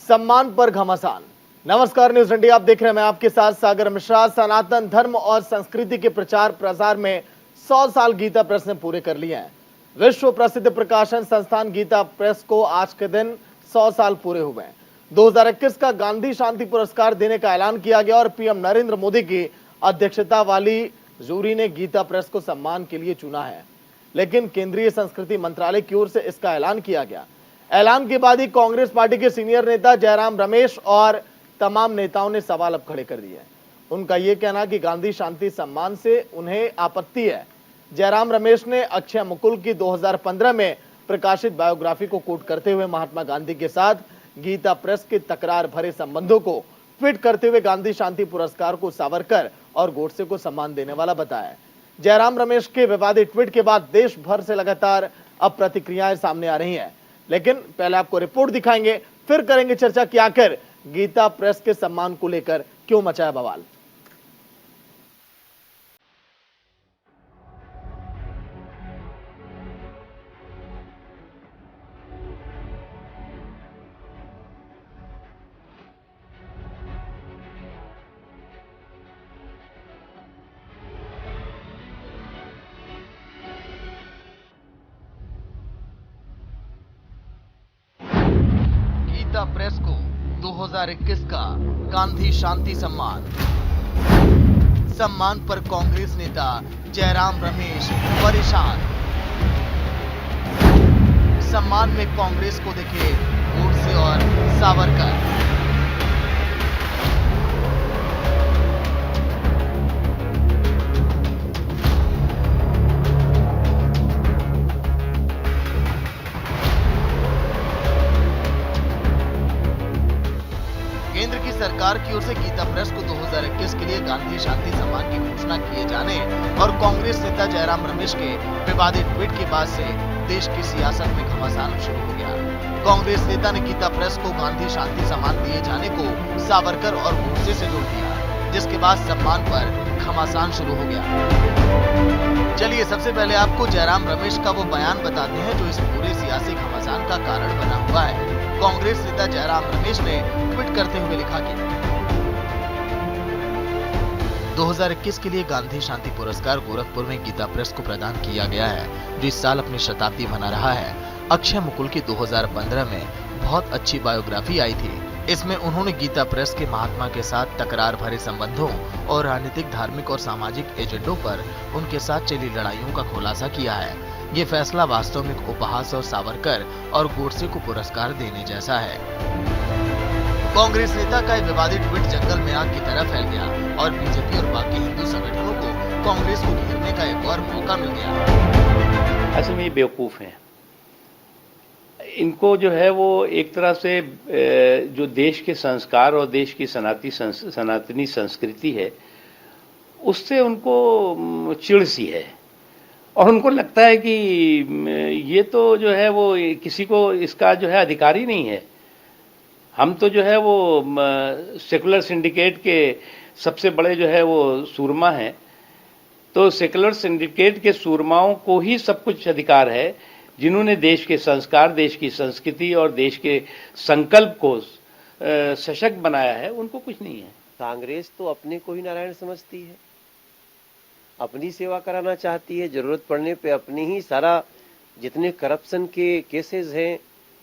सम्मान पर घमासान। नमस्कार, न्यूज इंडिया आप देख रहे हैं, मैं आपके साथ सागर मिश्रा। सनातन धर्म और संस्कृति के प्रचार प्रसार में 100 साल गीता प्रेस ने पूरे कर लिए हैं। विश्व प्रसिद्ध प्रकाशन संस्थान गीता प्रेस को आज के दिन 100 साल पूरे हुए हैं। 2021 का गांधी शांति पुरस्कार देने का ऐलान किया गया और पीएम नरेंद्र मोदी की अध्यक्षता वाली जूरी ने गीता प्रेस को सम्मान के लिए चुना है, लेकिन केंद्रीय संस्कृति मंत्रालय की ओर से इसका ऐलान किया गया। ऐलान के बाद ही कांग्रेस पार्टी के सीनियर नेता जयराम रमेश और तमाम नेताओं ने सवाल अब खड़े कर दिए। उनका यह कहना कि गांधी शांति सम्मान से उन्हें आपत्ति है। जयराम रमेश ने अक्षय मुकुल की 2015 में प्रकाशित बायोग्राफी को कोट करते हुए महात्मा गांधी के साथ गीता प्रेस के तकरार भरे संबंधों को ट्वीट करते हुए गांधी शांति पुरस्कार को सावरकर और गोडसे को सम्मान देने वाला बताया। जयराम रमेश के विवादित ट्वीट के बाद देश भर से लगातार अब प्रतिक्रियाएं सामने आ रही हैं, लेकिन पहले आपको रिपोर्ट दिखाएंगे, फिर करेंगे चर्चा कि आखिर गीता प्रेस के सम्मान को लेकर क्यों मचाया बवाल। गीता प्रेस को 2021 का गांधी शांति सम्मान पर कांग्रेस नेता जयराम रमेश परेशान। सम्मान में कांग्रेस को दिखे गोडसे और सावरकर। केंद्र की सरकार की ओर से गीता प्रेस को 2021 के लिए गांधी शांति सम्मान की घोषणा किए जाने और कांग्रेस नेता जयराम रमेश के विवादित ट्वीट के बाद से देश की सियासत में घमासान शुरू हो गया। कांग्रेस नेता ने गीता प्रेस को गांधी शांति सम्मान दिए जाने को सावरकर और गोडसे से जोड़ दिया, जिसके बाद सम्मान पर घमासान शुरू हो गया। चलिए सबसे पहले आपको जयराम रमेश का वो बयान बताते हैं जो इस पूरे सियासी घमासान का कारण बना हुआ है। कांग्रेस नेता जयराम रमेश ने ट्वीट करते हुए लिखा कि 2021 के लिए गांधी शांति पुरस्कार गोरखपुर में गीता प्रेस को प्रदान किया गया है, जो इस साल अपनी शताब्दी मना रहा है। अक्षय मुकुल की 2015 में बहुत अच्छी बायोग्राफी आई थी। इसमें उन्होंने गीता प्रेस के महात्मा के साथ तकरार भरे संबंधों और राजनीतिक, धार्मिक और सामाजिक एजेंडों पर उनके साथ चली लड़ाइयों का खुलासा किया है। ये फैसला वास्तव में उपहास और सावरकर और गोडसे को पुरस्कार देने जैसा है। कांग्रेस नेता का विवादित ट्वीट जंगल में आग की तरह फैल गया और बीजेपी और बाकी हिंदू संगठनों को कांग्रेस को घेरने का एक और मौका मिल गया। असल में ये बेवकूफ हैं। इनको जो है वो एक तरह से जो देश के संस्कार और देश की सनातनी संस्कृति है उससे उनको चिढ़ सी है और उनको लगता है कि ये तो जो है वो किसी को इसका जो है अधिकार ही नहीं है। हम तो जो है वो सेकुलर सिंडिकेट के सबसे बड़े जो है वो सूरमा हैं, तो सेकुलर सिंडिकेट के सूरमाओं को ही सब कुछ अधिकार है, जिन्होंने देश के संस्कार, देश की संस्कृति और देश के संकल्प को सशक्त बनाया है, उनको कुछ नहीं है। कांग्रेस तो अपने को ही नारायण समझती है, अपनी सेवा कराना चाहती है। जरूरत पड़ने पे अपनी ही सारा जितने करप्शन के केसेस हैं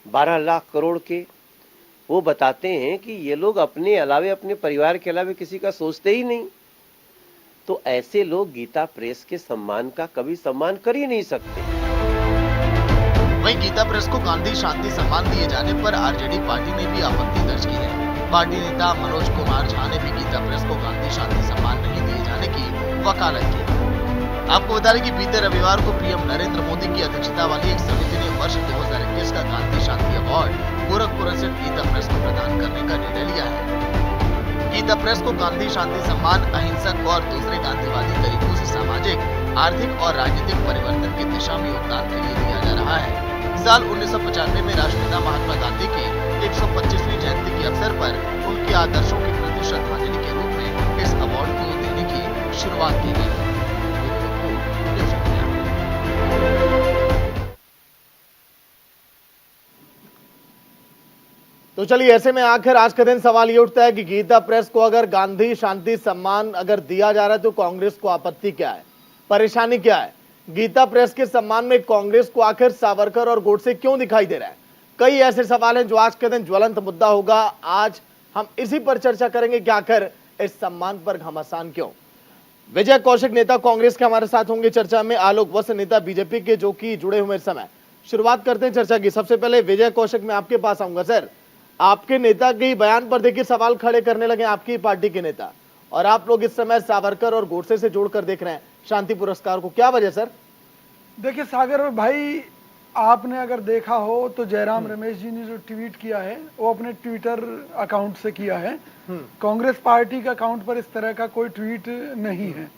12 लाख करोड़ के, वो बताते हैं कि ये लोग अपने अलावे, अपने परिवार के अलावे किसी का सोचते ही नहीं। तो ऐसे लोग गीता प्रेस के सम्मान का कभी सम्मान कर ही नहीं सकते। वहीं गीता प्रेस को गांधी शांति सम्मान दिए जाने पर आरजेडी पार्टी ने भी आपत्ति दर्ज की है। पार्टी नेता मनोज कुमार झा ने भी गीता प्रेस को गांधी शांति सम्मान नहीं दिए जाने की वकालत की। आपको बता दें कि बीते रविवार को पीएम नरेंद्र मोदी की अध्यक्षता वाली एक समिति ने वर्ष 2021 का गांधी शांति अवार्ड गोरखपुर स्थित गीता प्रेस को प्रदान करने का निर्णय लिया है। गीता प्रेस को गांधी शांति सम्मान अहिंसक और दूसरे गांधीवादी तरीकों से सामाजिक, आर्थिक और राजनीतिक परिवर्तन की दिशा में योगदान के लिए दिया जा रहा है। साल 1995 में राष्ट्रपिता महात्मा गांधी की 125वीं जयंती के अवसर पर उनके आदर्शों के प्रति श्रद्धांजलि के रूप में इस अवार्ड को देने की शुरुआत की गई। तो चलिए, ऐसे में आखिर आज का दिन सवाल ये उठता है कि गीता प्रेस को अगर गांधी शांति सम्मान अगर दिया जा रहा है तो कांग्रेस को आपत्ति क्या है, परेशानी क्या है? गीता प्रेस के सम्मान में कांग्रेस को आखिर सावरकर और गोडसे क्यों दिखाई दे रहा है? कई ऐसे सवाल हैं जो आज के दिन ज्वलंत मुद्दा होगा। आज हम इसी पर चर्चा करेंगे कि आखिर इस सम्मान पर घमासान क्यों। विजय कौशिक नेता कांग्रेस के हमारे साथ होंगे चर्चा में, आलोक वत्स नेता बीजेपी के जो कि जुड़े हुए इस समय। शुरुआत करते हैं चर्चा की। सबसे पहले विजय कौशिक, मैं आपके पास आऊंगा। सर, आपके नेता के बयान पर देखिए सवाल खड़े करने लगे आपकी पार्टी के नेता, और आप लोग इस समय सावरकर और गोडसे से जोड़कर देख रहे हैं शांति पुरस्कार को, क्या वजह सर? देखिए सागर भाई, आपने अगर देखा हो तो जयराम रमेश जी ने जो ट्वीट किया है वो अपने ट्विटर अकाउंट से किया है। कांग्रेस पार्टी के अकाउंट पर इस तरह का कोई ट्वीट नहीं है,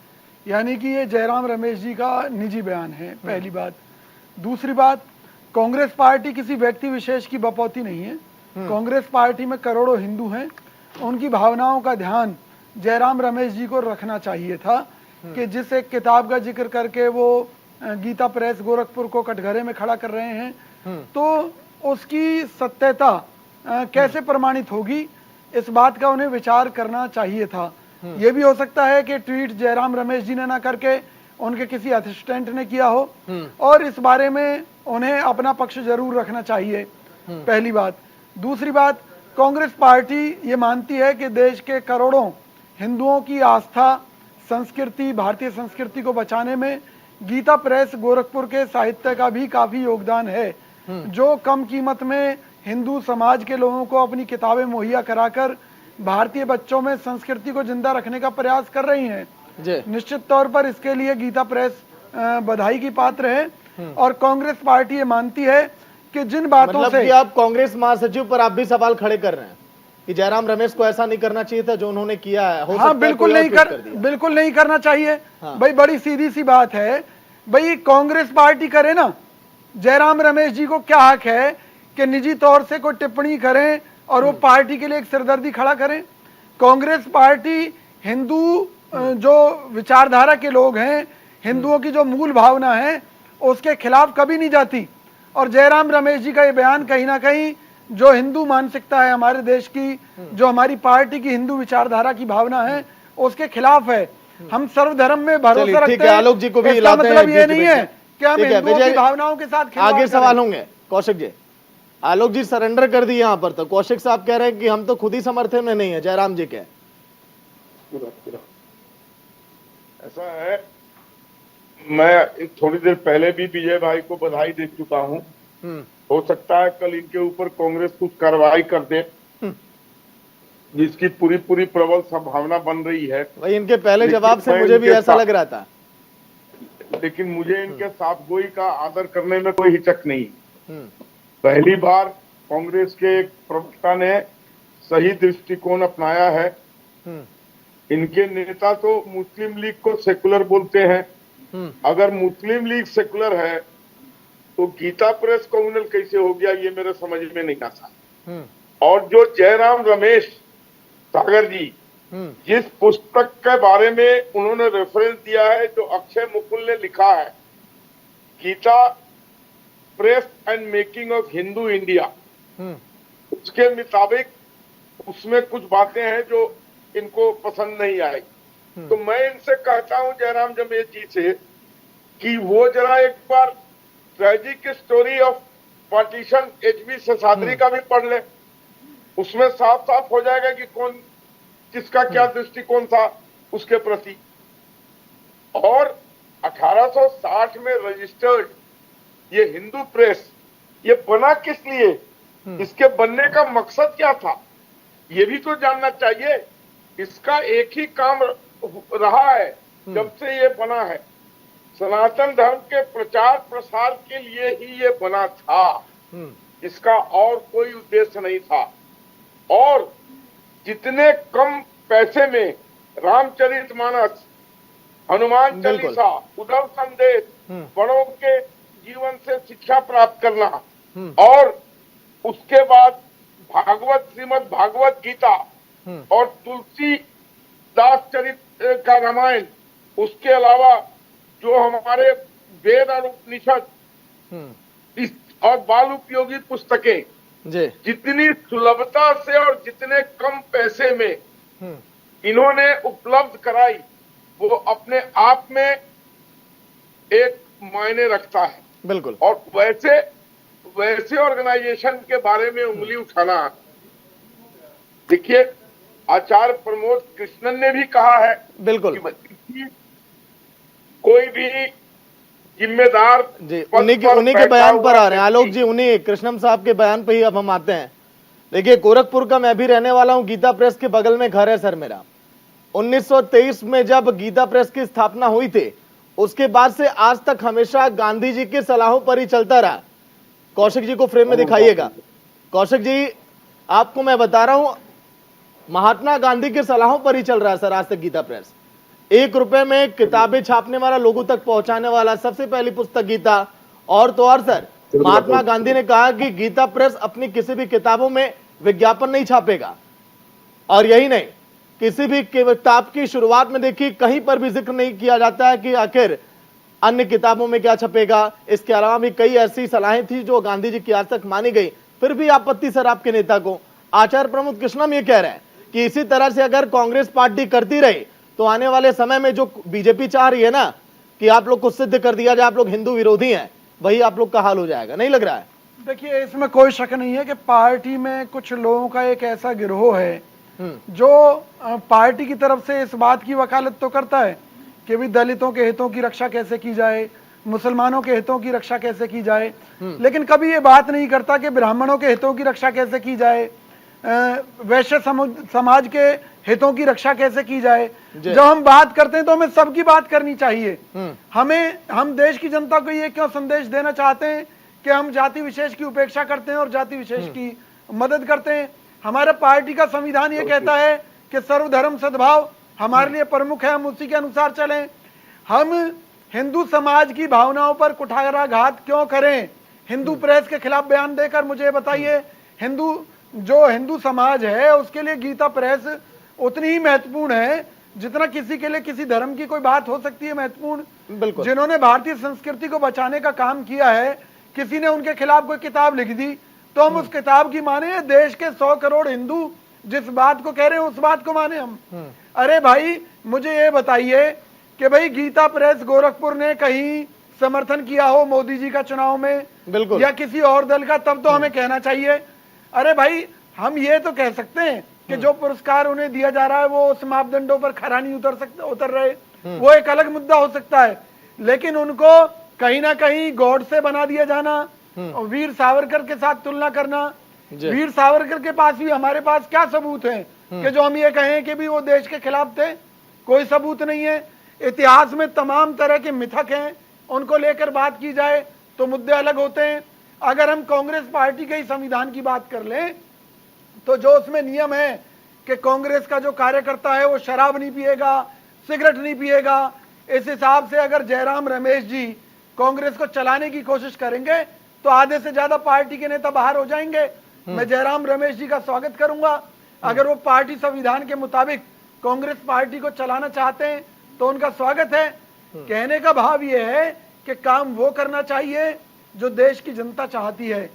यानी कि ये जयराम रमेश जी का निजी बयान है, पहली बात। दूसरी बात, कांग्रेस पार्टी किसी व्यक्ति विशेष की बपौती नहीं है। कांग्रेस पार्टी में करोड़ों हिंदू हैं, उनकी भावनाओं का ध्यान जयराम रमेश जी को रखना चाहिए था कि जिस एक किताब का जिक्र करके वो गीता प्रेस गोरखपुर को कटघरे में खड़ा कर रहे हैं, तो उसकी सत्यता कैसे प्रमाणित होगी, इस बात का उन्हें विचार करना चाहिए था। यह भी हो सकता है कि ट्वीट जयराम रमेश जी ने ना करके उनके किसी असिस्टेंट ने किया हो, और इस बारे में उन्हें अपना पक्ष जरूर रखना चाहिए, पहली बात। दूसरी बात, कांग्रेस पार्टी ये मानती है कि देश के करोड़ों हिंदुओं की आस्था, संस्कृति, भारतीय संस्कृति को बचाने में गीता प्रेस गोरखपुर के साहित्य का भी काफी योगदान है, जो कम कीमत में हिंदू समाज के लोगों को अपनी किताबें मुहैया कराकर भारतीय बच्चों में संस्कृति को जिंदा रखने का प्रयास कर रही हैं। निश्चित तौर पर इसके लिए गीता प्रेस बधाई की पात्र है, और कांग्रेस पार्टी ये मानती है कि जिन बातों मतलब से कि आप कांग्रेस महासचिव पर आप भी सवाल खड़े कर रहे हैं कि जयराम रमेश को ऐसा नहीं करना चाहिए था जो उन्होंने किया है। हो हाँ, बिल्कुल नहीं करना चाहिए। हाँ। भाई बड़ी सीधी सी बात है, भाई कांग्रेस पार्टी करे ना, जयराम रमेश जी को क्या हक है कि निजी तौर से कोई टिप्पणी करें और वो पार्टी के लिए एक सिरदर्दी खड़ा करें? कांग्रेस पार्टी हिंदू जो विचारधारा के लोग हैं, हिंदुओं की जो मूल भावना है, उसके खिलाफ कभी नहीं जाती। और जयराम रमेश जी का ये बयान कहीं ना कहीं जो हिंदू मानसिकता है हमारे देश की, जो हमारी पार्टी की हिंदू विचारधारा की भावना है, उसके खिलाफ है। हम सर्वधर्म में भरोसा रखते हैं। आलोक जी को भी इसका मतलब ये नहीं है कि हम हिंदुओं की भावनाओं के साथ आगे सवाल होंगे। कौशिक जी, आलोक जी सरेंडर कर दिए यहाँ पर, तो कौशिक साहब कह रहे हैं कि हम तो खुद ही समर्थन में नहीं है, जयराम जी के। ऐसा है, मैं थोड़ी देर पहले भी विजय भाई को बधाई दे चुका हूँ। हो सकता है कल इनके ऊपर कांग्रेस कुछ कार्रवाई कर दे, जिसकी पूरी प्रबल संभावना बन रही है। भाई इनके पहले जवाब से मुझे भी ऐसा लग रहा था, लेकिन मुझे इनके साफगोई का आदर करने में कोई हिचक नहीं। पहली बार कांग्रेस के एक प्रवक्ता ने सही दृष्टिकोण अपनाया है। इनके नेता तो मुस्लिम लीग को सेकुलर बोलते हैं। अगर मुस्लिम लीग सेकुलर है तो गीता प्रेस कम्युनल कैसे हो गया, ये मेरे समझ में नहीं आता। और जो जयराम रमेश सागर जी जिस पुस्तक के बारे में उन्होंने रेफरेंस दिया है, जो अक्षय मुकुल ने लिखा है, Gita Press and making of Hindu India, उसके मुताबिक उसमें कुछ बातें हैं जो इनको पसंद नहीं आई। तो मैं इनसे कहता हूं जयराम रमेश जी से कि वो जरा एक बार tragic story of partition HB Seshadri का भी पढ़ ले। उसमें साफ साफ हो जाएगा कि कौन किसका क्या दृष्टिकोण था उसके प्रति। और 1860 में रजिस्टर्ड ये हिंदू प्रेस, ये बना किस लिए, इसके बनने का मकसद क्या था, ये भी तो जानना चाहिए। इसका एक ही काम रहा है जब से ये बना है, सनातन धर्म के प्रचार प्रसार के लिए ही ये बना था, इसका और कोई उद्देश्य नहीं था। और जितने कम पैसे में रामचरितमानस, हनुमान चालीसा, उद्धव संदेश, बड़ों के जीवन से शिक्षा प्राप्त करना, और उसके बाद भागवत, श्रीमद् भागवत गीता और तुलसीदास चरित्र का रामायण, उसके अलावा जो हमारे वेद और उपनिषद और बाल उपयोगी पुस्तकें, जी जितनी सुलभता से और जितने कम पैसे में इन्होंने उपलब्ध कराई, वो अपने आप में एक मायने रखता है। बिल्कुल। और वैसे ऑर्गेनाइजेशन के बारे में उंगली उठाना, देखिए आचार्य प्रमोद कृष्णन ने भी कहा है बिल्कुल कि कोई भी जिम्मेदार जी उन्हीं के बयान पर आ रहे हैं आलोक जी, उन्हीं कृष्णम साहब के बयान पे ही अब हम आते हैं। देखिए गोरखपुर का मैं भी रहने वाला हूं, गीता प्रेस के बगल में घर है सर मेरा। 1923 में जब गीता प्रेस की स्थापना हुई थी, उसके बाद से आज तक हमेशा गांधी जी की सलाहों पर ही चलता रहा। कौशिक जी को फ्रेम में दिखाइएगा। कौशिक जी, आपको मैं बता रहा हूं, महात्मा गांधी की सलाहों पर ही चल रहा है सर आज तक गीता प्रेस। 1 रुपए में किताबें छापने वाला, लोगों तक पहुंचाने वाला, सबसे पहली पुस्तक गीता। और तो और सर, महात्मा गांधी ने कहा कि गीता प्रेस अपनी किसी भी किताबों में विज्ञापन नहीं छापेगा। और यही नहीं, किसी भी किताब की शुरुआत में देखिए कहीं पर भी जिक्र नहीं किया जाता है कि आखिर अन्य किताबों में क्या छपेगा। इसके अलावा भी कई ऐसी सलाहें थी जो गांधी जी की आज तक मानी गई, फिर भी आपत्ति सर आपके नेता को। आचार्य प्रमोद कृष्णम ये कह रहे हैं कि इसी तरह से अगर कांग्रेस पार्टी करती रही तो आने वाले समय में जो बीजेपी चाह रही है ना कि आप लोग को सिद्ध कर दिया जाए आप लोग हिंदू विरोधी हैं, वही आप लोग का हाल हो जाएगा, नहीं लग रहा है? देखिए इसमें कोई शक नहीं है कि पार्टी में कुछ लोगों का एक ऐसा गिरोह है जो पार्टी की तरफ से इस बात की वकालत तो करता है कि भी दलितों के हितों की रक्षा कैसे की जाए, मुसलमानों के हितों की रक्षा कैसे की जाए, लेकिन कभी ये बात नहीं करता कि ब्राह्मणों के हितों की रक्षा कैसे की जाए, वैश्य समाज के हितों की रक्षा कैसे की जाए। जब हम बात करते हैं तो हमें सबकी बात करनी चाहिए। हम देश की जनता को ये क्यों संदेश देना चाहते हैं कि हम जाति विशेष की उपेक्षा करते हैं और जाति विशेष की मदद करते हैं? हमारा पार्टी का संविधान ये कहता है कि सर्वधर्म सद्भाव हमारे लिए प्रमुख है, हम उसी के अनुसार चलें। हम हिंदू समाज की भावनाओं पर कुठाराघात क्यों करें? हिंदू प्रेस के खिलाफ बयान देकर मुझे बताइए, हिंदू समाज है उसके लिए गीता प्रेस उतनी ही महत्वपूर्ण है जितना किसी के लिए किसी धर्म की कोई बात हो सकती है महत्वपूर्ण। बिल्कुल। जिन्होंने भारतीय संस्कृति को बचाने का काम किया है, किसी ने उनके खिलाफ कोई किताब लिख दी तो हम उस किताब की माने। देश के 100 करोड़ हिंदू जिस बात को कह रहे हैं उस बात को माने हम। अरे भाई मुझे ये बताइए कि भाई गीता प्रेस गोरखपुर ने कहीं समर्थन किया हो मोदी जी का चुनाव में, बिल्कुल, या किसी और दल का, तब तो हमें कहना चाहिए। अरे भाई हम ये तो कह सकते हैं कि जो पुरस्कार उन्हें दिया जा रहा है वो उस मापदंडों पर खरा नहीं उतर रहे, वो एक अलग मुद्दा हो सकता है, लेकिन उनको कहीं ना कहीं गॉड से बना दिया जाना और वीर सावरकर के साथ तुलना करना। वीर सावरकर के पास भी हमारे पास क्या सबूत है कि जो हम ये कहें कि भी वो देश के खिलाफ थे? कोई सबूत नहीं है। इतिहास में तमाम तरह के मिथक हैं, उनको लेकर बात की जाए तो मुद्दे अलग होते हैं। अगर हम कांग्रेस पार्टी के ही संविधान की बात कर लें तो जो उसमें नियम है कि कांग्रेस का जो कार्यकर्ता है वो शराब नहीं पिएगा, सिगरेट नहीं पिएगा, इस हिसाब से अगर जयराम रमेश जी कांग्रेस को चलाने की कोशिश करेंगे तो आधे से ज्यादा पार्टी के नेता बाहर हो जाएंगे। मैं जयराम रमेश जी का स्वागत करूंगा। अगर वो पार्टी संविधान के मुताबिक कांग्रेस पार्टी को चलाना चाहते हैं तो उनका स्वागत है। कहने का भाव ये है कि काम वो करना चाहिए जो देश की जनता चाहती है।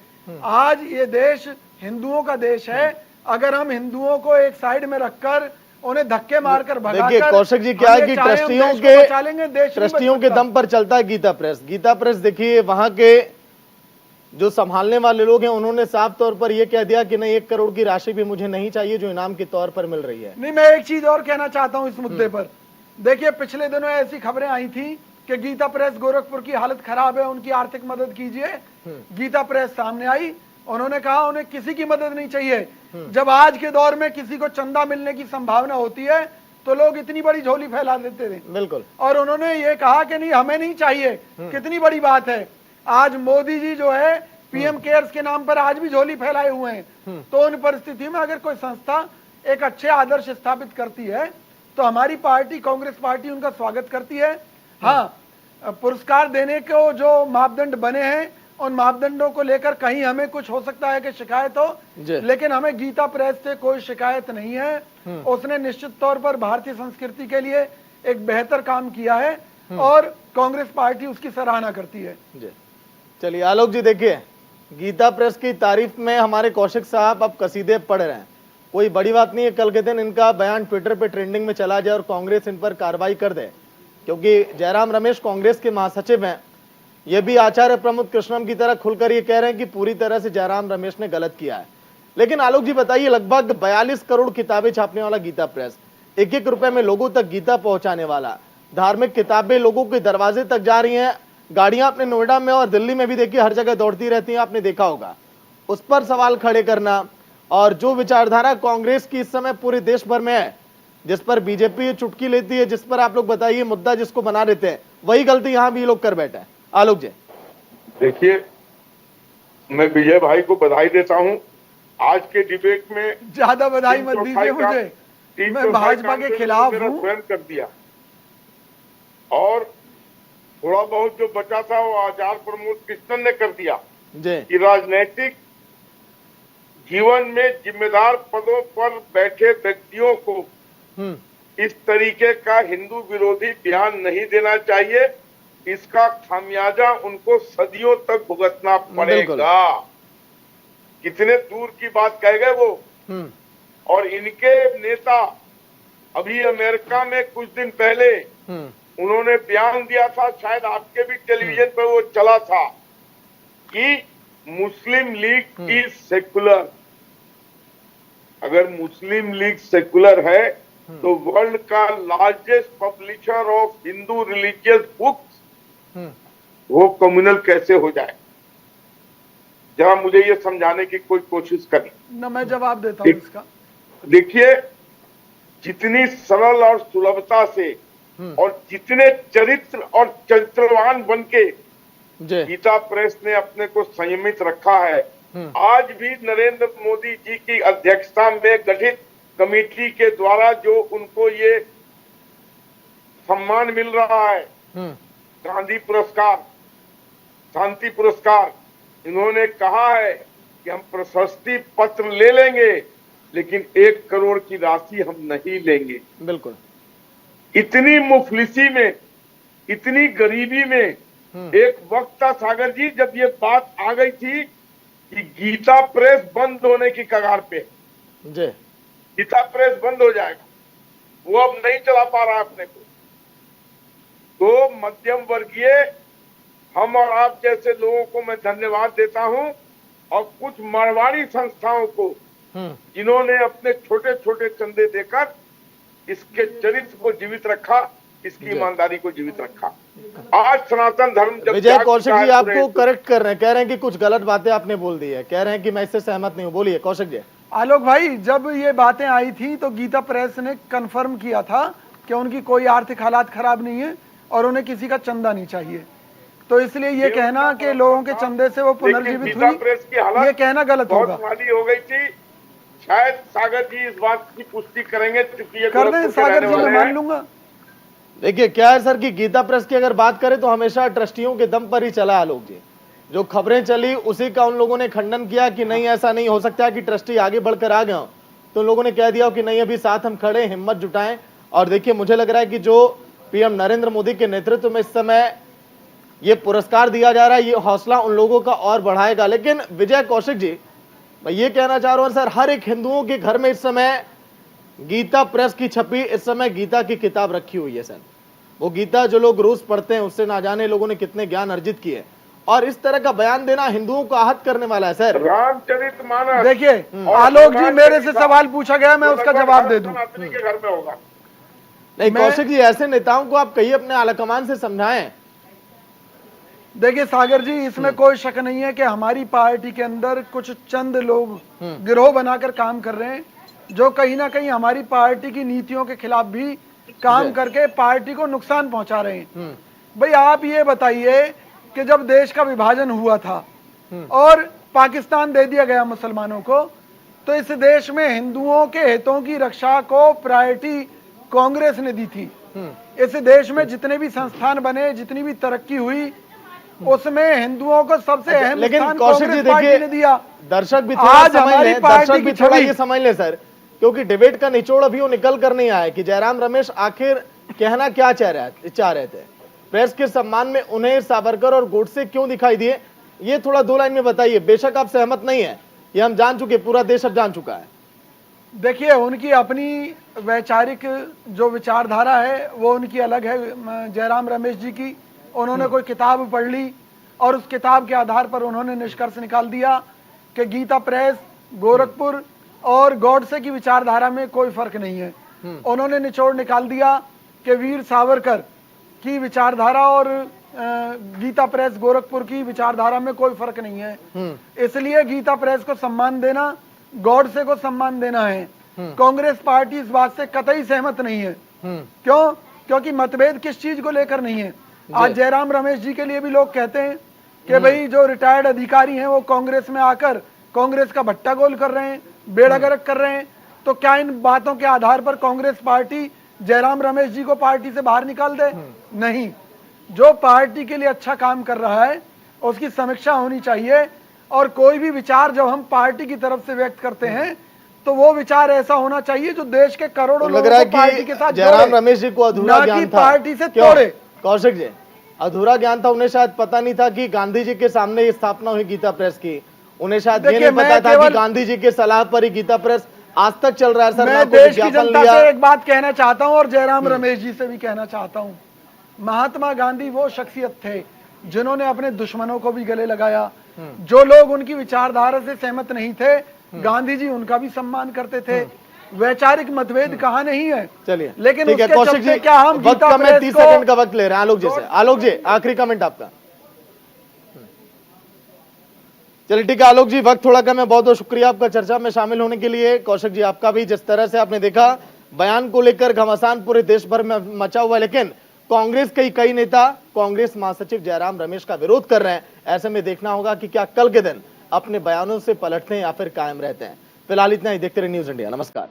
आज ये देश हिंदुओं का देश है। अगर हम हिंदुओं को एक साइड में रखकर उन्हें धक्के मारकर भगाकर, देखिए कौशिक जी क्या है कि ट्रस्टियों के दम पर चलता है गीता प्रेस। गीता प्रेस देखिए वहां के जो संभालने वाले लोग हैं उन्होंने साफ तौर पर यह कह दिया कि नहीं 1 करोड़ की राशि भी मुझे नहीं चाहिए जो इनाम के तौर पर मिल रही है। नहीं, मैं एक चीज और कहना चाहता हूं इस मुद्दे पर। देखिए पिछले दिनों ऐसी खबरें आई थी कि गीता प्रेस गोरखपुर की हालत खराब है, उनकी आर्थिक मदद कीजिए। गीता प्रेस सामने आई, उन्होंने कहा उन्हें किसी की मदद नहीं चाहिए। जब आज के दौर में किसी को चंदा मिलने की संभावना होती है तो लोग इतनी बड़ी झोली फैला देते थे। बिल्कुल। और उन्होंने ये कहा कि नहीं हमें नहीं चाहिए। कितनी बड़ी बात है। आज मोदी जी जो है पीएम केयर्स के नाम पर आज भी झोली फैलाए हुए हैं। तो उन परिस्थिति में अगर कोई संस्था एक अच्छे आदर्श स्थापित करती है तो हमारी पार्टी कांग्रेस पार्टी उनका स्वागत करती है। हाँ, पुरस्कार देने को जो मापदंड बने हैं उन मापदंडों को लेकर कहीं हमें कुछ हो सकता है कि शिकायत हो, लेकिन हमें गीता प्रेस से कोई शिकायत नहीं है। उसने निश्चित तौर पर भारतीय संस्कृति के लिए एक बेहतर काम किया है और कांग्रेस पार्टी उसकी सराहना करती है। चलिए आलोक जी, देखिए गीता प्रेस की तारीफ में हमारे कौशिक साहब अब कसीदे पढ़ रहे हैं। कोई बड़ी बात नहीं है, कल के दिन इनका बयान ट्विटर पे ट्रेंडिंग में चला जाए और कांग्रेस इन पर कार्रवाई कर दे, क्योंकि जयराम रमेश कांग्रेस के महासचिव हैं। ये भी आचार्य प्रमोद कृष्णम की तरह खुलकर ये कह रहे हैं कि पूरी तरह से जयराम रमेश ने गलत किया है। लेकिन आलोक जी बताइए, लगभग 42 करोड़ किताबें छापने वाला गीता प्रेस, 1-1 रुपए में लोगों तक गीता पहुंचाने वाला, धार्मिक किताबें लोगों के दरवाजे तक जा रही हैं। गाड़ियां अपने नोएडा में और दिल्ली में भी देखिए हर जगह दौड़ती रहती हैं, आपने देखा होगा। उस पर सवाल खड़े करना और जो विचारधारा कांग्रेस की इस समय पूरे देश भर में है, जिस पर बीजेपी चुटकी लेती है, जिस पर आप लोग बताइए मुद्दा जिसको बना देते हैं, वही गलती यहां भी लोग कर बैठे हैं। आलोक जी देखिए, मैं विजय भाई को बधाई देता हूं। आज के डिबेट में ज्यादा बधाई मत दीजिए मुझे, मैं भाजपा के खिलाफ हूं। स्वयं कर दिया और थोड़ा बहुत जो बचा था वो आचार्य प्रमोद कृष्णन ने कर दिया कि राजनीतिक जीवन में जिम्मेदार पदों पर बैठे व्यक्तियों को इस तरीके का हिंदू विरोधी बयान नहीं देना चाहिए। इसका खामियाजा उनको सदियों तक भुगतना पड़ेगा। कितने दूर की बात कह गए वो। और इनके नेता अभी अमेरिका में कुछ दिन पहले उन्होंने बयान दिया था, शायद आपके भी टेलीविजन पर वो चला था, कि मुस्लिम लीग इज सेकुलर। अगर मुस्लिम लीग सेकुलर है तो वर्ल्ड का largest publisher of Hindu religious books वो कम्युनल कैसे हो जाए? जरा मुझे ये समझाने की कोई कोशिश करें ना, मैं जवाब देता हूं इसका। देखिए, जितनी सरल और सुलभता से और जितने चरित्र और चरित्रवान बनके गीता प्रेस ने अपने को संयमित रखा है, आज भी नरेंद्र मोदी जी की अध्यक्षता में गठित कमेटी के द्वारा जो उनको ये सम्मान मिल रहा है, गांधी पुरस्कार, शांति पुरस्कार, इन्होंने कहा है कि हम प्रशस्ति पत्र ले लेंगे लेकिन 1 करोड़ की राशि हम नहीं लेंगे। बिल्कुल। इतनी मुफलिसी में, इतनी गरीबी में एक वक्त था सागर जी जब ये बात आ गई थी कि गीता प्रेस बंद होने की कगार पे, गीता प्रेस बंद हो जाएगा, वो अब नहीं चला पा रहा अपने को। तो मध्यम वर्गीय हम और आप जैसे लोगों को मैं धन्यवाद देता हूं, और कुछ मारवाड़ी संस्थाओं को जिन्होंने अपने छोटे छोटे चंदे देकर इसके चरित्र को जीवित रखा, इसकी ईमानदारी को जीवित रखा। आज सनातन धर्म जब विजय कौशिक जी आपको करेक्ट कर रहे हैं, कह रहे हैं कि कुछ गलत बातें आपने बोल दी है, कह रहे हैं कि मैं इससे सहमत नहीं हूं। बोलिए कौशिक जी। आलोक भाई, जब ये बातें आई थी तो गीता प्रेस ने कंफर्म किया था कि उनकी कोई आर्थिक हालात खराब नहीं है और उन्हें किसी का चंदा नहीं चाहिए। तो इसलिए ये कहना कि लोगों के चंदे से वो पुनर्जीवित हुई, ये कहना गलत होगा। हो गई थी, शायद सागर जी इस बात की पुष्टि करेंगे, कर दें सागर जी, मैं मान लूंगा। देखिए क्या है सर कि गीता प्रेस की अगर बात करें तो हमेशा ट्रस्टियों के दम पर ही चला आलोक जी। जो खबरें चली उसी का उन लोगों ने खंडन किया कि नहीं ऐसा नहीं हो सकता कि ट्रस्टी आगे बढ़कर आ गए हो, तो उन लोगों ने कह दिया कि नहीं अभी साथ हम खड़े, हिम्मत जुटाएं। और देखिए मुझे लग रहा है कि जो पीएम नरेंद्र मोदी के नेतृत्व में इस समय ये पुरस्कार दिया जा रहा है, ये हौसला उन लोगों का और बढ़ाएगा। लेकिन विजय कौशिक जी, मैं ये कहना चाह रहा हूं सर, हर एक हिंदुओं के घर में इस समय गीता प्रेस की छपी, इस समय गीता की किताब रखी हुई है सर। वो गीता जो लोग रोज पढ़ते हैं उससे ना जाने लोगों ने कितने ज्ञान अर्जित किए, और इस तरह का बयान देना हिंदुओं को आहत करने वाला है सर। रामचरितमानस, देखिए आलोक जी, मेरे से सवाल पूछा गया, मैं उसका जवाब दे दूं। घर में होगा नहीं कौशिक जी, ऐसे नेताओं को आप कहिए अपने आलाकमान से समझाएं। देखिए सागर जी, इसमें कोई शक नहीं है कि हमारी पार्टी के अंदर कुछ चंद लोग गिरोह बनाकर काम कर रहे हैं, जो कहीं ना कहीं हमारी पार्टी की नीतियों के खिलाफ भी काम करके पार्टी को नुकसान पहुंचा रहे हैं। भाई आप ये बताइए कि जब देश का विभाजन हुआ था और पाकिस्तान दे दिया गया मुसलमानों को, तो इस देश में हिंदुओं के हितों की रक्षा को प्रायोरिटी कांग्रेस ने दी थी। इस देश में जितने भी संस्थान बने, जितनी भी तरक्की हुई, उसमें हिंदुओं को सबसे अहम लेकिन स्थान कौशिक जी कांग्रेस पार्टी ने दिया। दर्शक भी आज हमारी पार्टी की थोड़ा ये समझ ले सर, क्योंकि डिबेट का निचोड़ अभी वो निकल कर नहीं आया कि जयराम रमेश आखिर कहना क्या चाह रहे थे। प्रेस के सम्मान में उन्हें सावरकर और गोडसे क्यों दिखाई दिए, ये थोड़ा 2 लाइन में बताइए। बेशक आप सहमत नहीं है, ये हम जान चुके, पूरा देश अब जान चुका है। देखिए, उनकी अपनी वैचारिक जो विचारधारा है वो उनकी अलग है। जयराम रमेश जी की, उन्होंने कोई किताब पढ़ ली और उस किताब के आधार पर उन्होंने निष्कर्ष निकाल दिया कि गीता प्रेस, गोरखपुर और गॉडसे की विचारधारा में कोई फर्क नहीं है। उन्होंने निचोड़ निकाल दिया कि वीर सावरकर की विचारधारा और गीता प्रेस गोरखपुर की विचारधारा में कोई फर्क नहीं है, इसलिए गीता प्रेस को सम्मान देना, गॉडसे को सम्मान देना है। कांग्रेस पार्टी इस बात से कतई सहमत नहीं है। क्यों? क्योंकि मतभेद किस चीज को लेकर नहीं है। आज जयराम रमेश जी के लिए भी लोग कहते हैं कि भाई जो रिटायर्ड अधिकारी हैं वो कांग्रेस में आकर कांग्रेस का भट्टा गोल कर रहे हैं, बेड़ा गर्क कर रहे हैं। तो क्या इन बातों के आधार पर कांग्रेस पार्टी जयराम रमेश जी को पार्टी से बाहर निकाल दे? नहीं। जो पार्टी के लिए अच्छा काम कर रहा है उसकी समीक्षा होनी चाहिए, और कोई भी विचार जब हम पार्टी की तरफ से व्यक्त करते हैं तो वो विचार ऐसा होना चाहिए जो देश के करोड़ों लोगों को पार्टी के साथ जयराम रमेश जी को अधूरा ज्ञान था, पार्टी से तोड़े। कौशिक जी, अधूरा ज्ञान था, उन्हें शायद पता नहीं था कि गांधी जी के सामने ये स्थापना हुई गीता प्रेस की। उन्हें शायद ये नहीं पता था कि गांधी जी के सलाह पर ही गीता प्रेस आज तक चल रहा है। सर, मैं देश की जनता से एक बात कहना चाहता हूं और जयराम रमेश जी से भी कहना चाहता हूं, महात्मा गांधी वो शख्सियत थे जिन्होंने अपने दुश्मनों को भी गले लगाया। जो लोग उनकी विचारधारा से सहमत नहीं थे, गांधी जी उनका भी सम्मान करते थे। वैचारिक मतभेद कहाँ नहीं है। चलिए, लेकिन ठीक है कौशिक जी, क्या हम वक्त का मैं 30 सेकंड का वक्त ले रहे हैं आलोक जी से। आलोक जी, आखिरी कमेंट आपका। चलिए ठीक है आलोक जी, वक्त थोड़ा कम है, बहुत बहुत शुक्रिया आपका चर्चा में शामिल होने के लिए। कौशिक जी, आपका भी जिस तरह से आपने देखा बयान को लेकर घमासान पूरे देश भर में मचा हुआ है, लेकिन कांग्रेस के कई नेता कांग्रेस महासचिव जयराम रमेश का विरोध कर रहे हैं। ऐसे में देखना होगा कि क्या कल के दिन अपने बयानों से पलटते हैं या फिर कायम रहते हैं। फिलहाल इतना ही, देखते रहिए न्यूज़ इंडिया। नमस्कार।